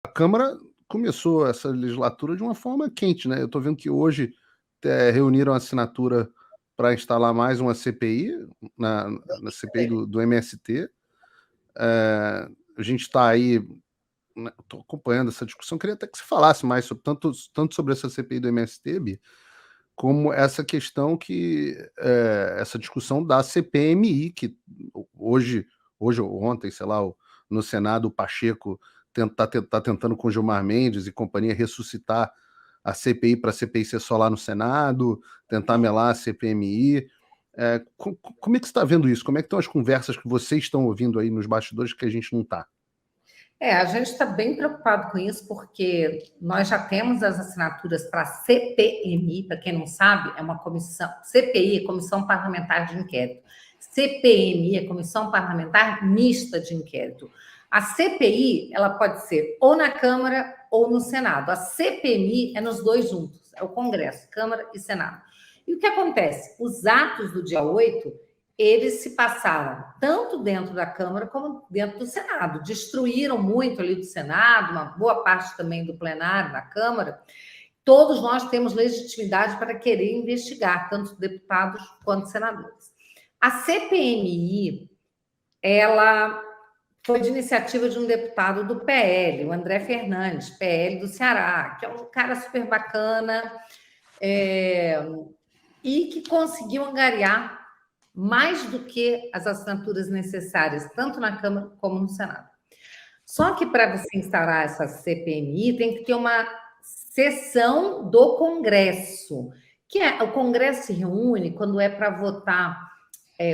Câmara começou essa legislatura de uma forma quente, né? Eu estou vendo que hoje reuniram a assinatura para instalar mais uma CPI, na CPI do MST. A gente está aí, estou acompanhando essa discussão, queria até que você falasse mais sobre, tanto sobre essa CPI do MST, Bia, como essa questão essa discussão da CPMI, que hoje ou ontem, sei lá, no Senado, o Pacheco tá tentando com Gilmar Mendes e companhia ressuscitar a CPI para a CPI ser só lá no Senado, tentar melar a CPMI. Como é que você está vendo isso? Como é que estão as conversas que vocês estão ouvindo aí nos bastidores que a gente não está? A gente está bem preocupado com isso, porque nós já temos as assinaturas para a CPMI, para quem não sabe, é uma comissão, CPI, Comissão Parlamentar de Inquérito. CPMI é Comissão Parlamentar Mista de Inquérito. A CPI, ela pode ser ou na Câmara ou no Senado. A CPMI é nos dois juntos, é o Congresso, Câmara e Senado. E o que acontece? Os atos do dia 8, eles se passaram tanto dentro da Câmara como dentro do Senado. Destruíram muito ali do Senado, uma boa parte também do plenário da Câmara. Todos nós temos legitimidade para querer investigar, tanto deputados quanto senadores. A CPMI, ela foi de iniciativa de um deputado do PL, o André Fernandes, PL do Ceará, que é um cara super bacana, e que conseguiu angariar mais do que as assinaturas necessárias, tanto na Câmara como no Senado. Só que para você instaurar essa CPMI, tem que ter uma sessão do Congresso, o Congresso se reúne quando é para votar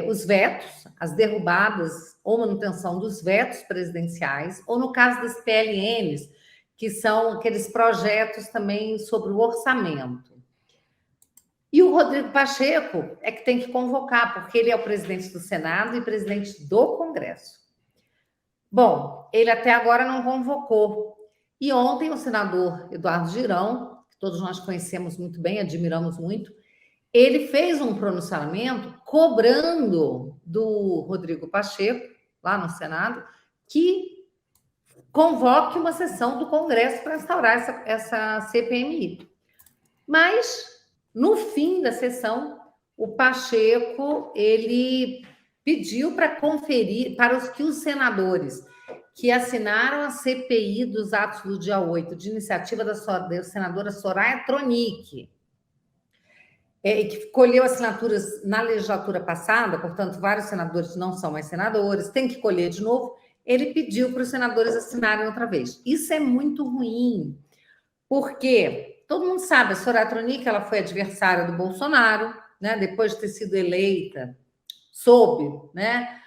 os vetos, as derrubadas ou manutenção dos vetos presidenciais, ou no caso das PLNs, que são aqueles projetos também sobre o orçamento. E o Rodrigo Pacheco é que tem que convocar, porque ele é o presidente do Senado e presidente do Congresso. Bom, ele até agora não convocou. E ontem o senador Eduardo Girão, que todos nós conhecemos muito bem, admiramos muito, ele fez um pronunciamento cobrando do Rodrigo Pacheco, lá no Senado, que convoque uma sessão do Congresso para instaurar essa CPMI. Mas, no fim da sessão, o Pacheco, ele pediu para conferir, para os senadores que assinaram a CPI dos atos do dia 8, de iniciativa da senadora Soraya Tronic, que colheu assinaturas na legislatura passada, portanto, vários senadores não são mais senadores, tem que colher de novo, ele pediu para os senadores assinarem outra vez. Isso é muito ruim, porque todo mundo sabe, a Soraya Tronic, ela foi adversária do Bolsonaro, né, depois de ter sido eleita, sob, né,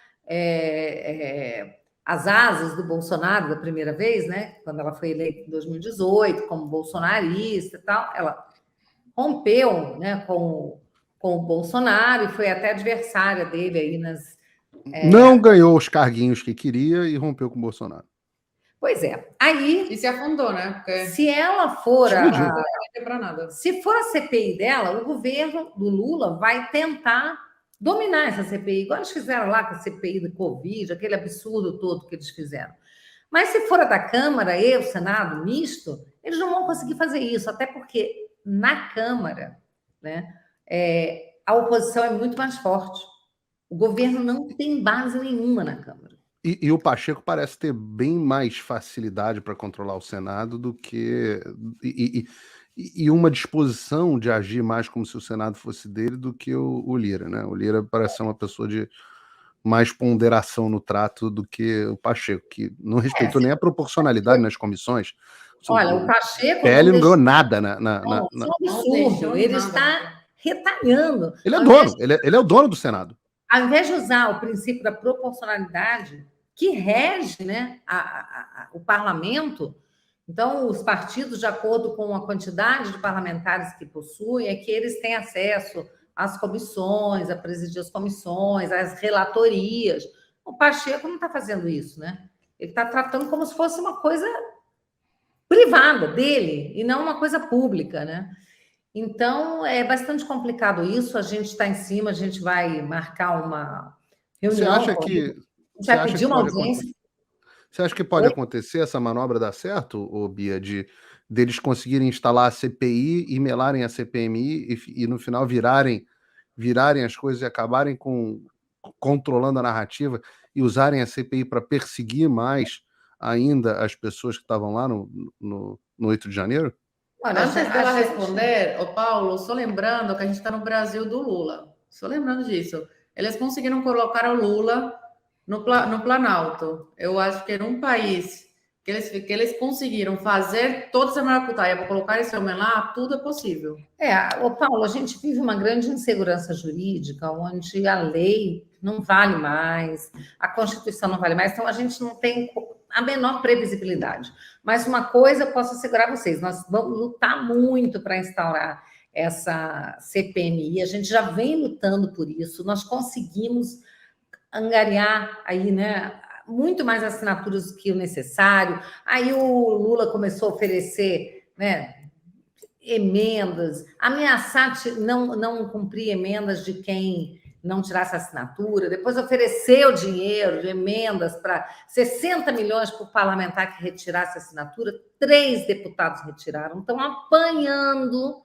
as asas do Bolsonaro da primeira vez, né, quando ela foi eleita em 2018, como bolsonarista e tal, ela rompeu, né, com o Bolsonaro e foi até adversária dele aí nas... Não ganhou os carguinhos que queria e rompeu com o Bolsonaro. Pois é. Aí... E se afundou, né? Porque se ela for... nada. Se for a CPI dela, o governo do Lula vai tentar dominar essa CPI, igual eles fizeram lá com a CPI do Covid, aquele absurdo todo que eles fizeram. Mas se for a da Câmara e o Senado misto, eles não vão conseguir fazer isso, até porque na Câmara, né, a oposição é muito mais forte. O governo não tem base nenhuma na Câmara. E o Pacheco parece ter bem mais facilidade para controlar o Senado do que... E uma disposição de agir mais como se o Senado fosse dele do que o Lira, né? O Lira parece ser uma pessoa de mais ponderação no trato do que o Pacheco, que não respeitou nem a proporcionalidade nas comissões. Olha, o Pacheco... PL não ganhou nada Isso é um absurdo. Ele está retalhando. Ele é dono, ele é o dono do Senado. Ao invés de usar o princípio da proporcionalidade que rege, né, o parlamento, então, os partidos, de acordo com a quantidade de parlamentares que possuem, é que eles têm acesso às comissões, a presidir as comissões, às relatorias. O Pacheco não está fazendo isso, né? Ele está tratando como se fosse uma coisa privada dele e não uma coisa pública, né? Então, é bastante complicado isso. A gente está em cima, a gente vai marcar uma reunião. Você acha que... vai pedir uma audiência. Você acha que pode acontecer essa manobra dar certo, ô Bia, deles conseguirem instalar a CPI e melarem a CPMI e no final virarem as coisas e acabarem controlando a narrativa e usarem a CPI para perseguir mais ainda as pessoas que estavam lá no 8 de janeiro? Olha, Antes dela responder, ô Paulo, só lembrando que a gente está no Brasil do Lula. Só lembrando disso. Eles conseguiram colocar o Lula no Planalto. Eu acho que era um país que eles conseguiram fazer toda essa maracutaia para colocar esse homem lá, tudo é possível. Ô Paulo, a gente vive uma grande insegurança jurídica, onde a lei não vale mais, a Constituição não vale mais, então a gente não tem a menor previsibilidade. Mas uma coisa eu posso assegurar a vocês, nós vamos lutar muito para instaurar essa CPMI, a gente já vem lutando por isso, nós conseguimos angariar aí, né, muito mais assinaturas do que o necessário. Aí o Lula começou a oferecer, né, emendas, ameaçar não cumprir emendas de quem não tirasse a assinatura, depois ofereceu dinheiro de emendas para 60 milhões para o parlamentar que retirasse a assinatura, 3 deputados retiraram, estão apanhando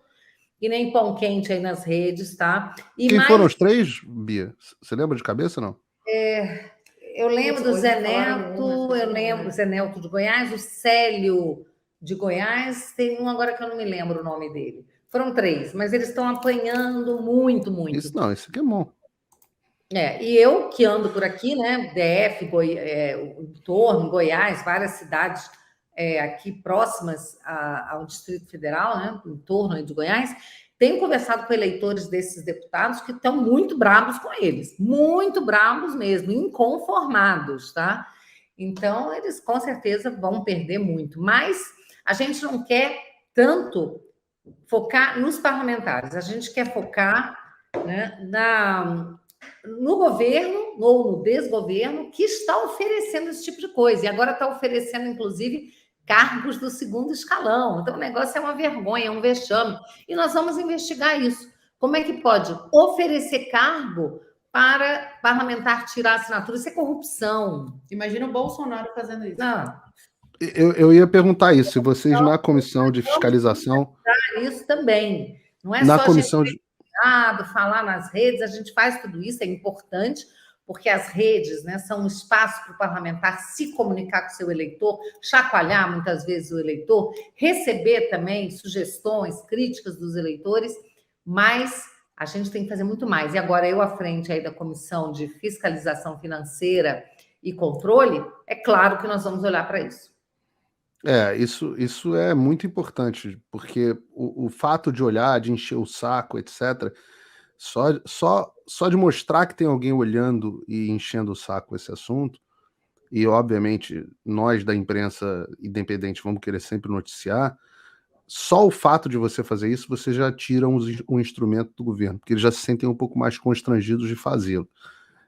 e nem pão quente aí nas redes, tá? E quem foram os 3, Bia? Você lembra de cabeça, não? Eu lembro do Zé Neto, eu lembro do Zé Neto de Goiás, o Célio de Goiás, tem um agora que eu não me lembro o nome dele. Foram 3, mas eles estão apanhando muito. Isso aqui é bom. E eu que ando por aqui, né, DF, entorno, Goiás, várias cidades aqui próximas ao Distrito Federal, né, em torno de Goiás, tenho conversado com eleitores desses deputados que estão muito bravos com eles, muito bravos mesmo, inconformados, tá? Então, eles com certeza vão perder muito, mas a gente não quer tanto focar nos parlamentares, a gente quer focar, né, no governo ou no desgoverno que está oferecendo esse tipo de coisa, e agora está oferecendo, inclusive, cargos do segundo escalão. Então, o negócio é uma vergonha, é um vexame. E nós vamos investigar isso. Como é que pode oferecer cargo para parlamentar tirar assinatura? Isso é corrupção. Imagina o Bolsonaro fazendo isso. Não. Eu ia perguntar isso, se vocês na comissão de fiscalização... Isso também. Não é na só comissão falar nas redes, a gente faz tudo isso, é importante, porque as redes, né, são um espaço para o parlamentar se comunicar com o seu eleitor, chacoalhar muitas vezes o eleitor, receber também sugestões, críticas dos eleitores, mas a gente tem que fazer muito mais. E agora eu à frente aí da Comissão de Fiscalização Financeira e Controle, é claro que nós vamos olhar para isso. Isso é muito importante, porque o fato de olhar, de encher o saco, etc., só de mostrar que tem alguém olhando e enchendo o saco esse assunto, e obviamente nós da imprensa independente vamos querer sempre noticiar, só o fato de você fazer isso, você já tira um instrumento do governo, porque eles já se sentem um pouco mais constrangidos de fazê-lo.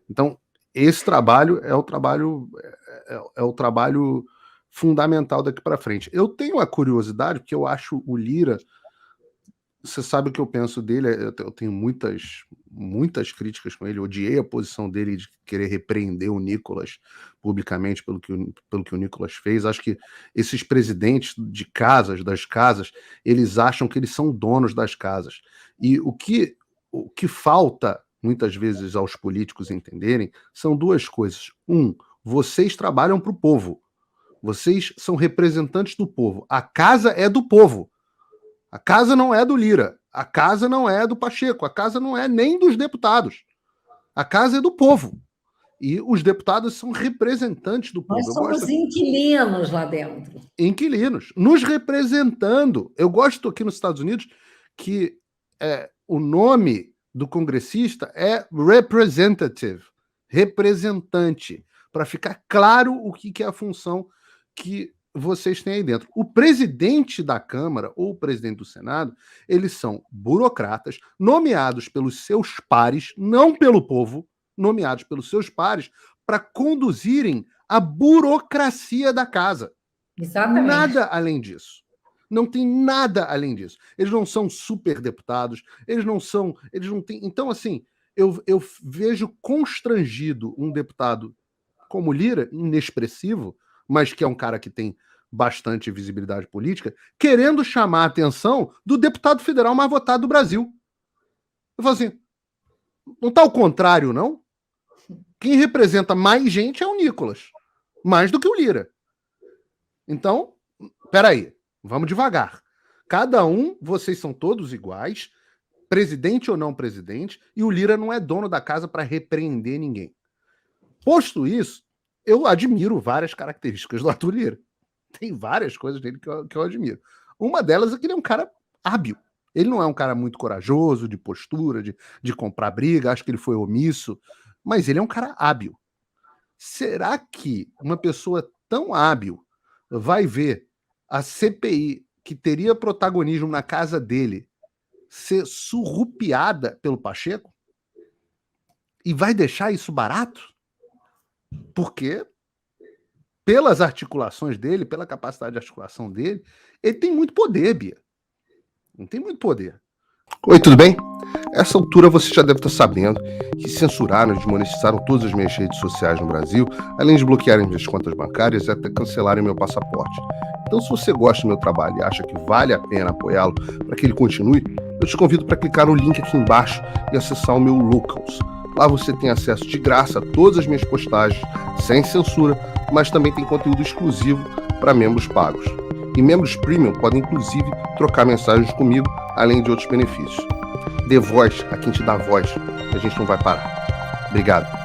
Então, esse trabalho é o trabalho fundamental daqui para frente. Eu tenho a curiosidade, porque eu acho o Lira, você sabe o que eu penso dele, eu tenho muitas críticas com ele, eu odiei a posição dele de querer repreender o Nicolas publicamente pelo que o Nicolas fez. Acho que esses presidentes das casas, eles acham que eles são donos das casas. E o que falta, muitas vezes, aos políticos entenderem, são 2 coisas. Vocês trabalham para o povo. Vocês são representantes do povo. A casa é do povo. A casa não é do Lira. A casa não é do Pacheco. A casa não é nem dos deputados. A casa é do povo. E os deputados são representantes do povo. Nós somos inquilinos lá dentro. Inquilinos. Nos representando. Eu gosto aqui nos Estados Unidos que o nome do congressista é representative. Representante. Para ficar claro o que é a função que vocês têm aí dentro. O presidente da Câmara ou o presidente do Senado, eles são burocratas nomeados pelos seus pares, não pelo povo, nomeados pelos seus pares para conduzirem a burocracia da casa. Exatamente. Nada além disso. Não tem nada além disso. Eles não são superdeputados, eles não têm... Então, assim, eu vejo constrangido um deputado como Lira, inexpressivo, mas que é um cara que tem bastante visibilidade política, querendo chamar a atenção do deputado federal mais votado do Brasil. Eu falo assim, não está ao contrário, não? Quem representa mais gente é o Nicolas, mais do que o Lira. Então, peraí, vamos devagar. Cada um, vocês são todos iguais, presidente ou não presidente, e o Lira não é dono da casa para repreender ninguém. Posto isso, eu admiro várias características do Arthur Lira. Tem várias coisas dele que eu admiro. Uma delas é que ele é um cara hábil. Ele não é um cara muito corajoso, de postura, de comprar briga, acho que ele foi omisso, mas ele é um cara hábil. Será que uma pessoa tão hábil vai ver a CPI, que teria protagonismo na casa dele, ser surrupiada pelo Pacheco? E vai deixar isso barato? Porque, pelas articulações dele, pela capacidade de articulação dele, ele tem muito poder, Bia. Não tem muito poder. Oi, tudo bem? Essa altura você já deve estar sabendo que censuraram e desmonetizaram todas as minhas redes sociais no Brasil, além de bloquearem minhas contas bancárias e até cancelarem meu passaporte. Então, se você gosta do meu trabalho e acha que vale a pena apoiá-lo para que ele continue, eu te convido para clicar no link aqui embaixo e acessar o meu Locals. Lá você tem acesso de graça a todas as minhas postagens, sem censura, mas também tem conteúdo exclusivo para membros pagos. E membros premium podem, inclusive, trocar mensagens comigo, além de outros benefícios. Dê voz a quem te dá voz, que a gente não vai parar. Obrigado.